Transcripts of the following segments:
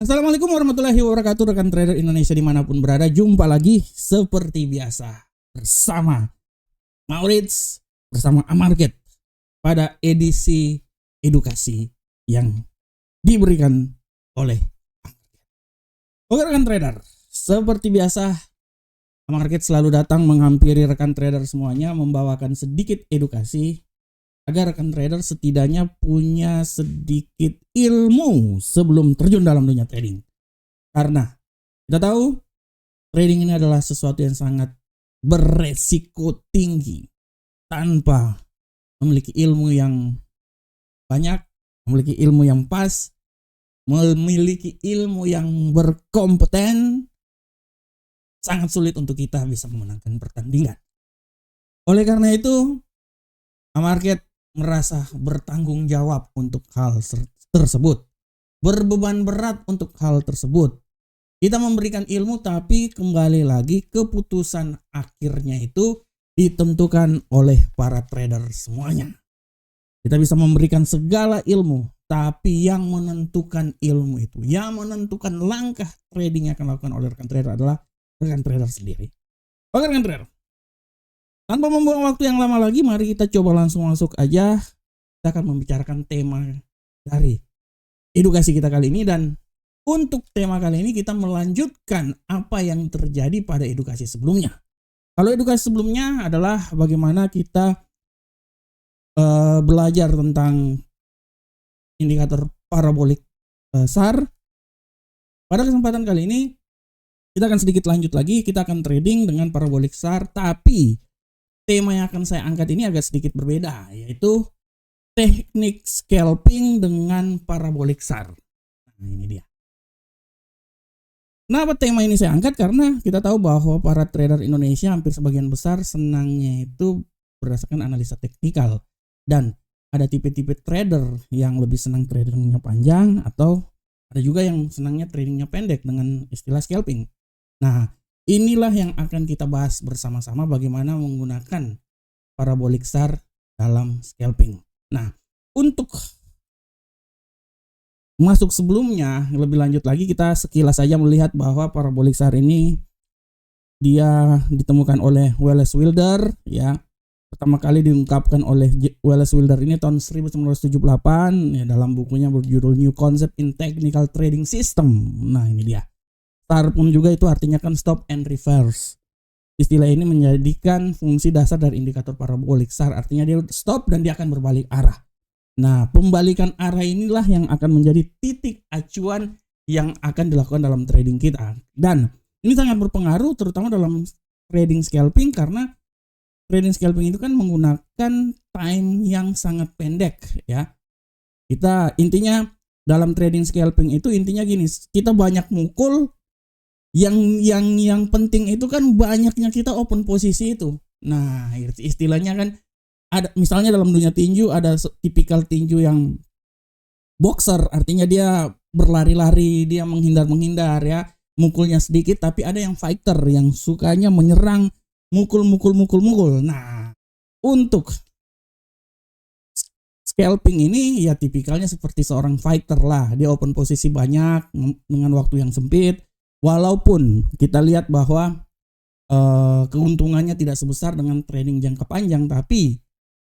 Assalamualaikum warahmatullahi wabarakatuh, rekan trader Indonesia dimanapun berada. Jumpa lagi seperti biasa bersama Maurits, bersama Amarket pada edisi edukasi yang diberikan oleh Amarket. Oke rekan trader, seperti biasa Amarket selalu datang menghampiri rekan trader semuanya, membawakan sedikit edukasi agar rekan trader setidaknya punya sedikit ilmu sebelum terjun dalam dunia trading. Karena kita tahu trading ini adalah sesuatu yang sangat beresiko tinggi. Tanpa memiliki ilmu yang banyak, memiliki ilmu yang pas, memiliki ilmu yang berkompeten, sangat sulit untuk kita bisa memenangkan pertandingan. Oleh karena itu, Amarket merasa bertanggung jawab untuk hal tersebut, berbeban berat untuk hal tersebut. Kita memberikan ilmu, tapi kembali lagi keputusan akhirnya itu ditentukan oleh para trader semuanya. Kita bisa memberikan segala ilmu, tapi yang menentukan ilmu itu, yang menentukan langkah trading yang akan dilakukan oleh rekan trader adalah rekan trader sendiri. Oke rekan trader, tanpa membuang waktu yang lama lagi, mari kita coba langsung masuk aja. Kita akan membicarakan tema dari edukasi kita kali ini. Dan untuk tema kali ini kita melanjutkan apa yang terjadi pada edukasi sebelumnya. Kalau edukasi sebelumnya adalah bagaimana kita belajar tentang indikator parabolik SAR. Pada kesempatan kali ini kita akan sedikit lanjut lagi. Kita akan trading dengan parabolik SAR, tapi tema yang akan saya angkat ini agak sedikit berbeda, yaitu teknik scalping dengan parabolik SAR. Nah, ini dia. Kenapa tema ini saya angkat? Karena kita tahu bahwa para trader Indonesia hampir sebagian besar senangnya itu berdasarkan analisa teknikal. Dan ada tipe-tipe trader yang lebih senang tradingnya panjang, atau ada juga yang senangnya tradingnya pendek dengan istilah scalping. Nah, inilah yang akan kita bahas bersama-sama, bagaimana menggunakan parabolik SAR dalam scalping. Nah, untuk masuk sebelumnya lebih lanjut lagi, kita sekilas saja melihat bahwa parabolik SAR ini dia ditemukan oleh Wallace Wilder, ya. Pertama kali diungkapkan oleh Wallace Wilder ini tahun 1978 ya, dalam bukunya berjudul New Concept in Technical Trading System. Nah, ini dia. SAR pun juga itu artinya kan stop and reverse. Istilah ini menjadikan fungsi dasar dari indikator parabolik SAR, artinya dia stop dan dia akan berbalik arah. Nah, pembalikan arah inilah yang akan menjadi titik acuan yang akan dilakukan dalam trading kita. Dan ini sangat berpengaruh terutama dalam trading scalping, karena trading scalping itu kan menggunakan time yang sangat pendek, ya. Kita intinya dalam trading scalping itu intinya gini, kita banyak mukul. Yang penting itu kan banyaknya kita open posisi itu. Nah, istilahnya kan ada, misalnya dalam dunia tinju ada tipikal tinju yang boxer, artinya dia berlari-lari, dia menghindar ya, mukulnya sedikit. Tapi ada yang fighter yang sukanya menyerang, mukul. Nah, untuk scalping ini ya tipikalnya seperti seorang fighter lah. Dia open posisi banyak dengan waktu yang sempit. Walaupun kita lihat bahwa keuntungannya tidak sebesar dengan trading jangka panjang, tapi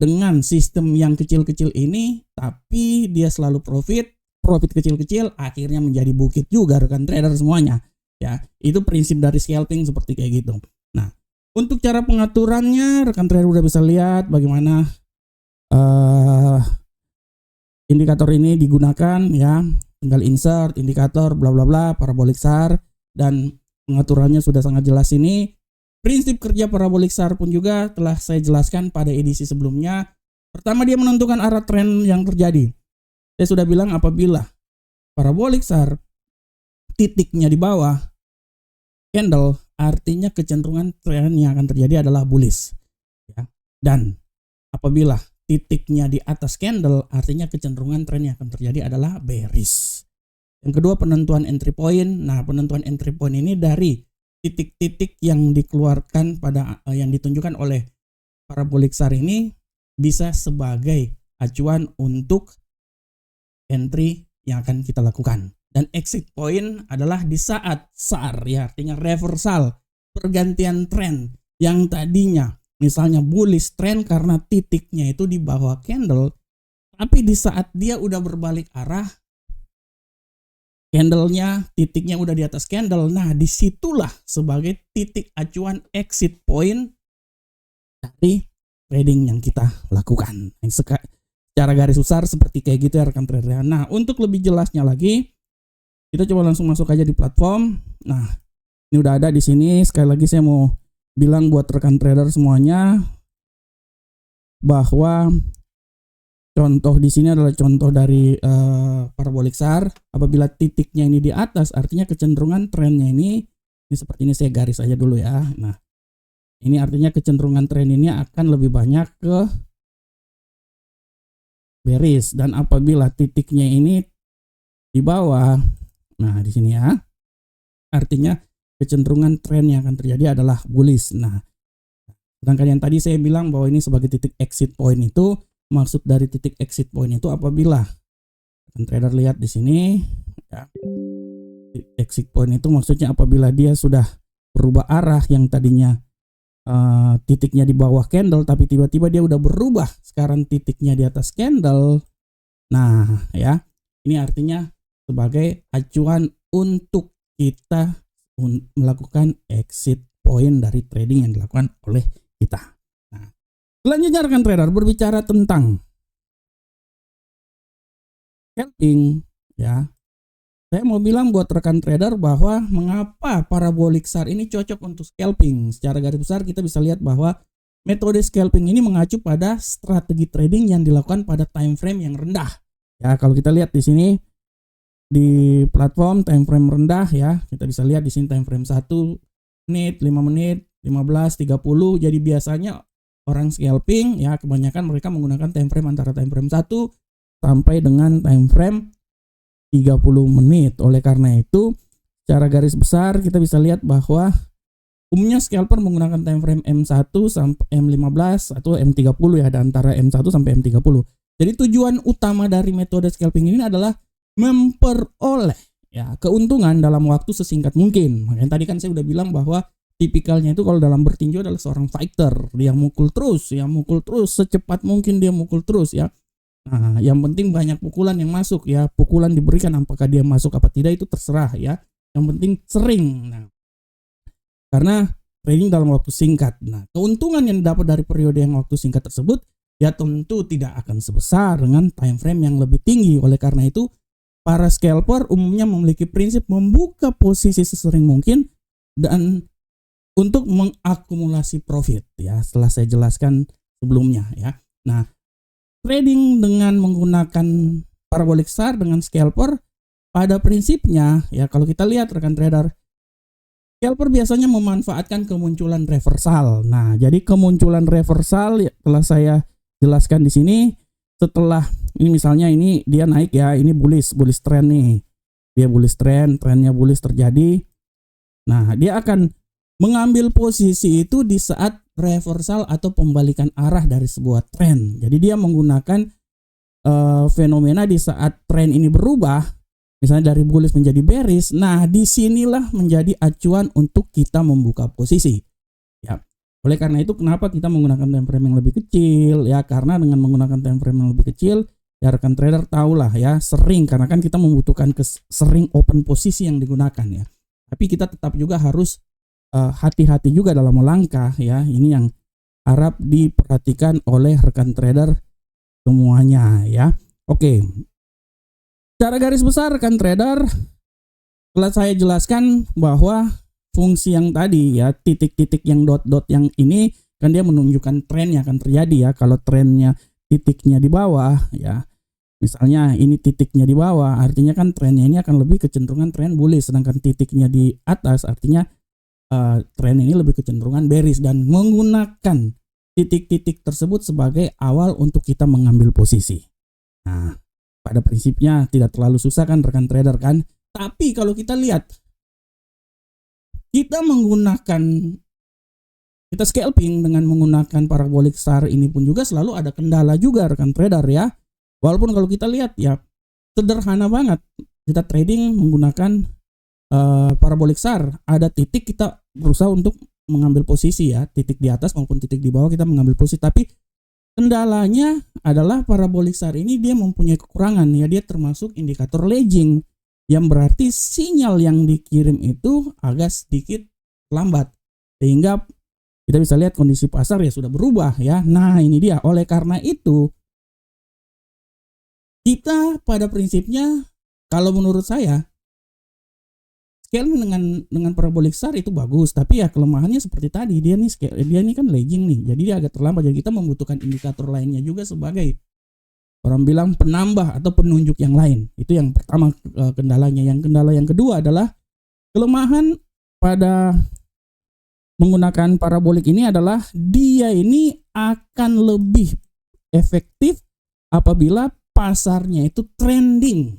dengan sistem yang kecil-kecil ini, tapi dia selalu profit kecil-kecil, akhirnya menjadi bukit juga rekan trader semuanya. Ya, itu prinsip dari scalping seperti kayak gitu. Nah, untuk cara pengaturannya rekan trader udah bisa lihat bagaimana indikator ini digunakan, ya. Tinggal insert indikator bla bla bla parabolik SAR, dan pengaturannya sudah sangat jelas ini. Prinsip kerja parabolik SAR pun juga telah saya jelaskan pada edisi sebelumnya. Pertama, dia menentukan arah tren yang terjadi. Saya sudah bilang apabila parabolik SAR titiknya di bawah candle, artinya kecenderungan tren yang akan terjadi adalah bullish, ya. Dan apabila titiknya di atas candle, artinya kecenderungan tren yang akan terjadi adalah bearish. Yang kedua, penentuan entry point. Nah, penentuan entry point ini dari titik-titik yang dikeluarkan pada yang ditunjukkan oleh parabolik SAR ini bisa sebagai acuan untuk entry yang akan kita lakukan. Dan exit point adalah di saat SAR, ya, artinya reversal, pergantian tren yang tadinya misalnya bullish trend karena titiknya itu di bawah candle, tapi di saat dia udah berbalik arah, candlenya, titiknya udah di atas candle. Nah, disitulah sebagai titik acuan exit point dari trading yang kita lakukan. Secara garis besar seperti kayak gitu ya rekan trader. Nah, untuk lebih jelasnya lagi, kita coba langsung masuk aja di platform. Nah, ini udah ada di sini. Sekali lagi saya mau bilang buat rekan trader semuanya bahwa contoh di sini adalah contoh dari parabolic SAR. Apabila titiknya ini di atas, artinya kecenderungan trennya ini seperti ini, saya garis aja dulu ya. Nah, ini artinya kecenderungan tren ini akan lebih banyak ke bearish, dan apabila titiknya ini di bawah, nah di sini ya, artinya kecenderungan tren yang akan terjadi adalah bullish. Nah, sedangkan yang tadi saya bilang bahwa ini sebagai titik exit point, itu maksud dari titik exit point itu apabila trader lihat di sini ya, exit point itu maksudnya apabila dia sudah berubah arah, yang tadinya titiknya di bawah candle tapi tiba-tiba dia udah berubah sekarang titiknya di atas candle. Nah ya, ini artinya sebagai acuan untuk kita melakukan exit point dari trading yang dilakukan oleh kita. Nah, selanjutnya rekan trader berbicara tentang scalping ya. Saya mau bilang buat rekan trader bahwa mengapa parabolic SAR ini cocok untuk scalping. Secara garis besar kita bisa lihat bahwa metode scalping ini mengacu pada strategi trading yang dilakukan pada time frame yang rendah. Ya, kalau kita lihat di sini di platform time frame rendah ya, kita bisa lihat di sini time frame 1 menit, 5 menit, 15, 30. Jadi biasanya orang scalping ya kebanyakan mereka menggunakan time frame antara time frame 1 sampai dengan time frame 30 menit. Oleh karena itu, secara garis besar kita bisa lihat bahwa umumnya scalper menggunakan time frame M1 sampai M15 atau M30 ya, ada antara M1 sampai M30. Jadi tujuan utama dari metode scalping ini adalah memperoleh ya keuntungan dalam waktu sesingkat mungkin. Makanya tadi kan saya udah bilang bahwa tipikalnya itu kalau dalam bertinju adalah seorang fighter, dia mukul terus, secepat mungkin dia mukul terus ya. Nah, yang penting banyak pukulan yang masuk ya. Pukulan diberikan, apakah dia masuk apa tidak itu terserah ya. Yang penting sering. Nah, karena trading dalam waktu singkat. Nah, keuntungan yang dapat dari periode yang waktu singkat tersebut ya tentu tidak akan sebesar dengan time frame yang lebih tinggi. Oleh karena itu, para scalper umumnya memiliki prinsip membuka posisi sesering mungkin dan untuk mengakumulasi profit ya. Setelah saya jelaskan sebelumnya ya. Nah, trading dengan menggunakan parabolic SAR dengan scalper pada prinsipnya ya, kalau kita lihat rekan trader, scalper biasanya memanfaatkan kemunculan reversal. Nah, jadi kemunculan reversal ya, telah saya jelaskan di sini. Setelah ini misalnya ini dia naik ya, ini bullish trend nih. Dia bullish trend, trennya bullish terjadi. Nah, dia akan mengambil posisi itu di saat reversal atau pembalikan arah dari sebuah tren. Jadi dia menggunakan fenomena di saat tren ini berubah, misalnya dari bullish menjadi bearish. Nah, disinilah menjadi acuan untuk kita membuka posisi. Ya, oleh karena itu kenapa kita menggunakan time frame yang lebih kecil? Ya, karena dengan menggunakan time frame yang lebih kecil, ya rekan trader tahulah ya, sering karena kan kita membutuhkan sering open posisi yang digunakan ya. Tapi kita tetap juga harus hati-hati juga dalam melangkah ya. Ini yang harap diperhatikan oleh rekan trader semuanya ya. Oke. Secara garis besar rekan trader, setelah saya jelaskan bahwa fungsi yang tadi ya, titik-titik yang dot-dot yang ini kan dia menunjukkan tren yang akan terjadi ya. Kalau trennya titiknya di bawah ya, misalnya ini titiknya di bawah, artinya kan trennya ini akan lebih kecenderungan tren bullish, sedangkan titiknya di atas artinya tren ini lebih kecenderungan bearish, dan menggunakan titik-titik tersebut sebagai awal untuk kita mengambil posisi. Nah, pada prinsipnya tidak terlalu susah kan rekan trader kan. Tapi kalau kita lihat, kita scalping dengan menggunakan parabolic SAR ini pun juga selalu ada kendala juga rekan trader ya. Walaupun kalau kita lihat ya sederhana banget. kita trading menggunakan parabolic SAR, ada titik kita berusaha untuk mengambil posisi ya, titik di atas maupun titik di bawah kita mengambil posisi, tapi kendalanya adalah parabolic SAR ini dia mempunyai kekurangan ya, dia termasuk indikator lagging yang berarti sinyal yang dikirim itu agak sedikit lambat sehingga kita bisa lihat kondisi pasar ya sudah berubah ya. Nah, ini dia. Oleh karena itu kita pada prinsipnya kalau menurut saya scaling dengan parabolic SAR itu bagus, tapi ya kelemahannya seperti tadi, dia ini kan lagging nih, jadi dia agak terlambat. Jadi kita membutuhkan indikator lainnya juga sebagai orang bilang penambah atau penunjuk yang lain. Itu yang pertama kendalanya. Kendala yang kedua adalah kelemahan pada menggunakan parabolic ini adalah dia ini akan lebih efektif apabila pasarnya itu trending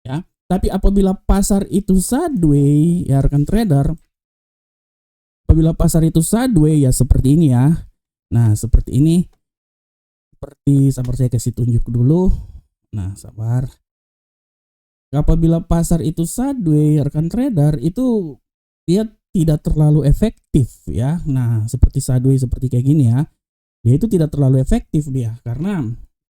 ya. Tapi apabila pasar itu sideways ya rekan trader, apabila pasar itu sideways ya seperti ini ya. Nah, seperti ini. Sabar saya kasih tunjuk dulu. Nah, sabar. Apabila pasar itu sideways rekan trader, itu dia tidak terlalu efektif ya. Nah, seperti sideways seperti kayak gini ya. Dia itu tidak terlalu efektif dia karena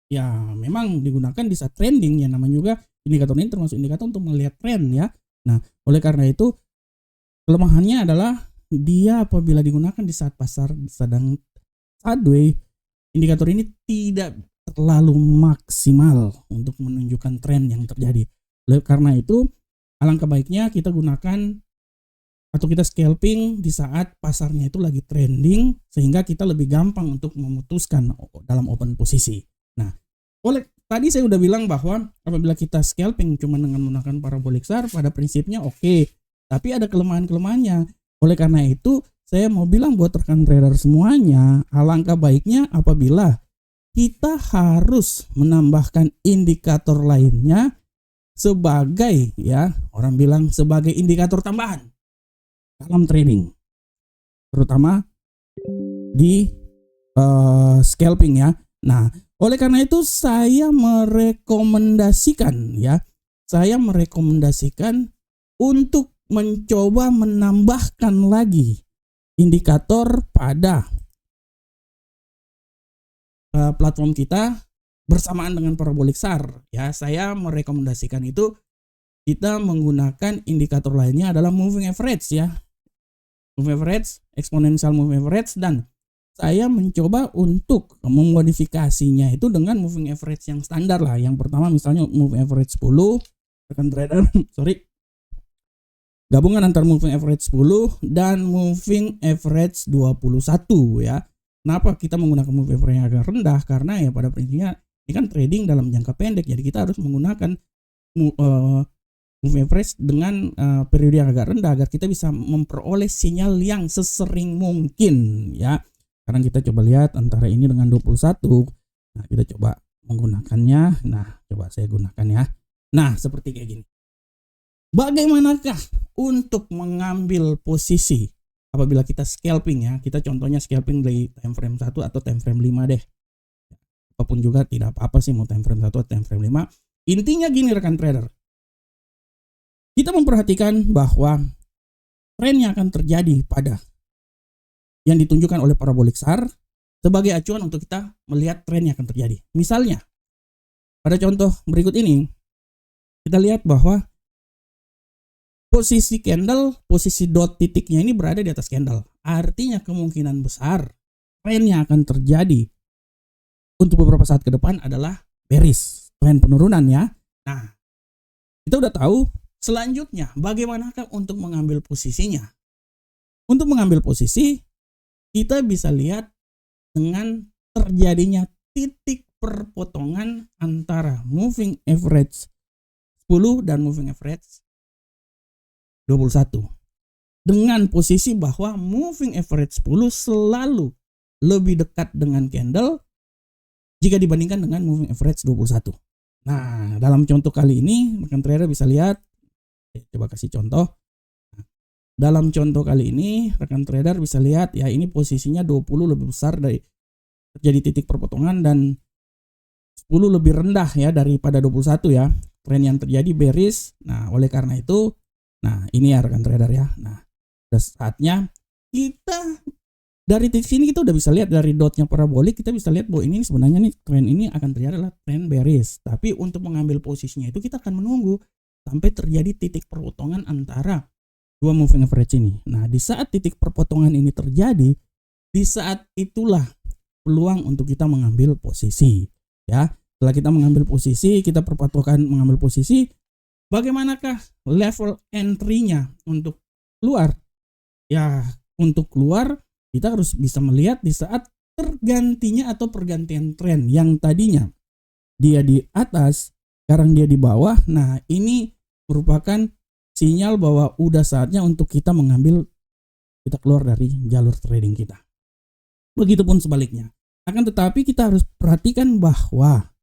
ya memang digunakan di saat trending ya, namanya juga indikator ini termasuk indikator untuk melihat tren ya. Nah, oleh karena itu kelemahannya adalah dia apabila digunakan di saat pasar sedang sideways, indikator ini tidak terlalu maksimal untuk menunjukkan tren yang terjadi. Oleh karena itu alangkah baiknya kita gunakan atau kita scalping di saat pasarnya itu lagi trending sehingga kita lebih gampang untuk memutuskan dalam open posisi. Nah, tadi saya udah bilang bahwa apabila kita scalping cuma dengan menggunakan parabolic SAR pada prinsipnya oke, tapi ada kelemahan-kelemahannya. Oleh karena itu saya mau bilang buat rekan trader semuanya, alangkah baiknya apabila kita harus menambahkan indikator lainnya sebagai ya, orang bilang sebagai indikator tambahan dalam trading, terutama di scalping ya. Nah, oleh karena itu saya merekomendasikan untuk mencoba menambahkan lagi indikator pada platform kita bersamaan dengan parabolic SAR ya. Saya merekomendasikan itu kita menggunakan indikator lainnya adalah moving average ya. Moving average, exponential moving average, dan saya mencoba untuk memodifikasinya itu dengan moving average yang standar lah. Yang pertama misalnya moving average 10, rekan trader, gabungan antara moving average 10 dan moving average 21 ya. Kenapa kita menggunakan moving average yang agak rendah? Karena ya pada prinsipnya ini kan trading dalam jangka pendek, jadi kita harus menggunakan moving average dengan periode yang agak rendah agar kita bisa memperoleh sinyal yang sesering mungkin ya. Sekarang kita coba lihat antara ini dengan 21. Nah, kita coba menggunakannya. Nah, coba saya gunakan ya. Nah, seperti kayak gini. Bagaimanakah untuk mengambil posisi apabila kita scalping ya? Kita contohnya scalping dari time frame 1 atau time frame 5 deh. Apapun juga tidak apa-apa sih mau time frame 1 atau time frame 5. Intinya gini rekan trader. Kita memperhatikan bahwa tren yang akan terjadi pada yang ditunjukkan oleh parabolic SAR sebagai acuan untuk kita melihat tren yang akan terjadi. Misalnya, pada contoh berikut ini, kita lihat bahwa posisi candle, posisi dot titiknya ini berada di atas candle. Artinya kemungkinan besar tren yang akan terjadi untuk beberapa saat ke depan adalah bearish, tren penurunan ya. Nah, kita udah tahu selanjutnya bagaimanakah untuk mengambil posisinya. Untuk mengambil posisi, kita bisa lihat dengan terjadinya titik perpotongan antara moving average 10 dan moving average 21. Dengan posisi bahwa moving average 10 selalu lebih dekat dengan candle jika dibandingkan dengan moving average 21. Nah, dalam contoh kali ini, rekan trader bisa lihat, coba kasih contoh. Dalam contoh kali ini, rekan trader bisa lihat ya, ini posisinya 20 lebih besar dari terjadi titik perpotongan dan 10 lebih rendah ya daripada 21 ya. tren yang terjadi bearish. Nah, oleh karena itu, nah ini ya rekan trader ya. Nah, udah saatnya kita dari titik sini kita udah bisa lihat dari dotnya parabolik, kita bisa lihat bahwa ini sebenarnya nih tren ini akan terjadi adalah tren bearish. Tapi untuk mengambil posisinya itu kita akan menunggu sampai terjadi titik perpotongan antara dua moving average ini. Nah, di saat titik perpotongan ini terjadi, di saat itulah peluang untuk kita mengambil posisi. Ya, setelah kita mengambil posisi, kita perpatokan mengambil posisi, bagaimanakah level entry-nya untuk keluar? Ya, untuk keluar kita harus bisa melihat di saat tergantinya atau pergantian tren yang tadinya dia di atas, sekarang dia di bawah. Nah, ini merupakan sinyal bahwa udah saatnya untuk kita keluar dari jalur trading kita. Begitupun sebaliknya. Akan tetapi kita harus perhatikan bahwa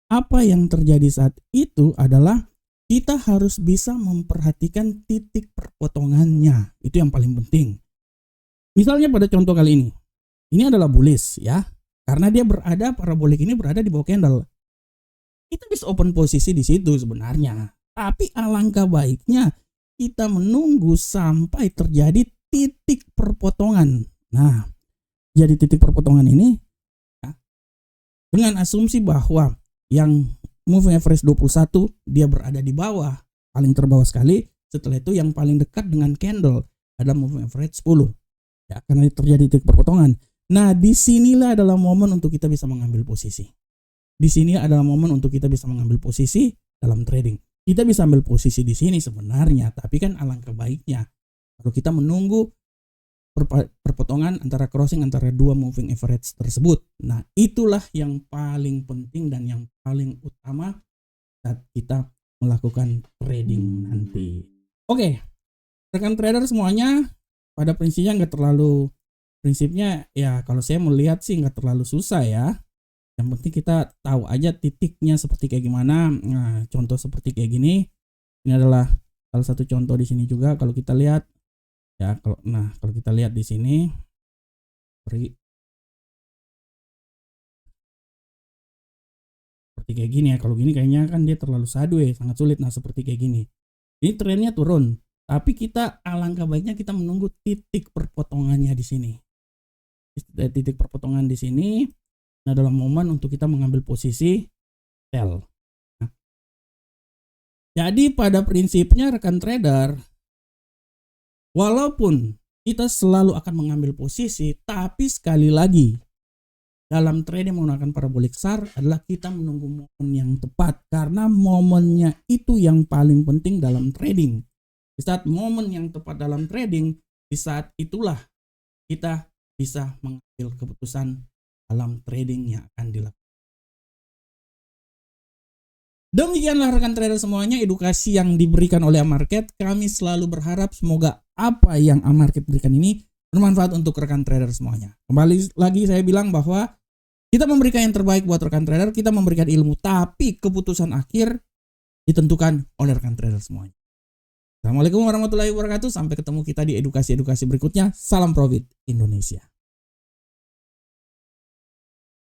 apa yang terjadi saat itu adalah kita harus bisa memperhatikan titik perpotongannya. Itu yang paling penting. Misalnya pada contoh kali ini adalah bullish ya, karena dia parabolik ini berada di bawah candle. Kita bisa open posisi di situ sebenarnya, tapi alangkah baiknya kita menunggu sampai terjadi titik perpotongan. Nah, jadi titik perpotongan ini ya, dengan asumsi bahwa yang moving average 21 dia berada di bawah, paling terbawah sekali. Setelah itu yang paling dekat dengan candle ada moving average 10. Ya, karena terjadi titik perpotongan. Nah, disinilah adalah momen untuk kita bisa mengambil posisi. Di sini adalah momen untuk kita bisa mengambil posisi dalam trading. Kita bisa ambil posisi di sini sebenarnya, tapi kan alangkah baiknya kalau kita menunggu perpotongan antara crossing antara dua moving average tersebut. Nah, itulah yang paling penting dan yang paling utama saat kita melakukan trading nanti. Oke, rekan trader semuanya, pada prinsipnya ya kalau saya melihat sih nggak terlalu susah ya. Yang penting kita tahu aja titiknya seperti kayak gimana. Nah, contoh seperti kayak gini. Ini adalah salah satu contoh di sini juga kalau kita lihat ya. Kalau kita lihat di sini seperti kayak gini ya. Kalau gini kayaknya kan dia terlalu sideways, sangat sulit. Nah, seperti kayak gini. Ini trennya turun. Tapi kita alangkah baiknya kita menunggu titik perpotongannya di sini. Titik perpotongan di sini adalah momen untuk kita mengambil posisi sell. Nah, jadi pada prinsipnya rekan trader, walaupun kita selalu akan mengambil posisi, tapi sekali lagi dalam trading menggunakan parabolik SAR adalah kita menunggu momen yang tepat, karena momennya itu yang paling penting dalam trading. Di saat momen yang tepat dalam trading, di saat itulah kita bisa mengambil keputusan dalam trading yang akan dilakukan. Demikianlah rekan trader semuanya edukasi yang diberikan oleh Amarket. Kami selalu berharap semoga apa yang Amarket berikan ini bermanfaat untuk rekan trader semuanya. Kembali lagi saya bilang bahwa kita memberikan yang terbaik buat rekan trader, kita memberikan ilmu, tapi keputusan akhir ditentukan oleh rekan trader semuanya. Assalamualaikum warahmatullahi wabarakatuh. Sampai ketemu kita di edukasi-edukasi berikutnya. Salam profit Indonesia.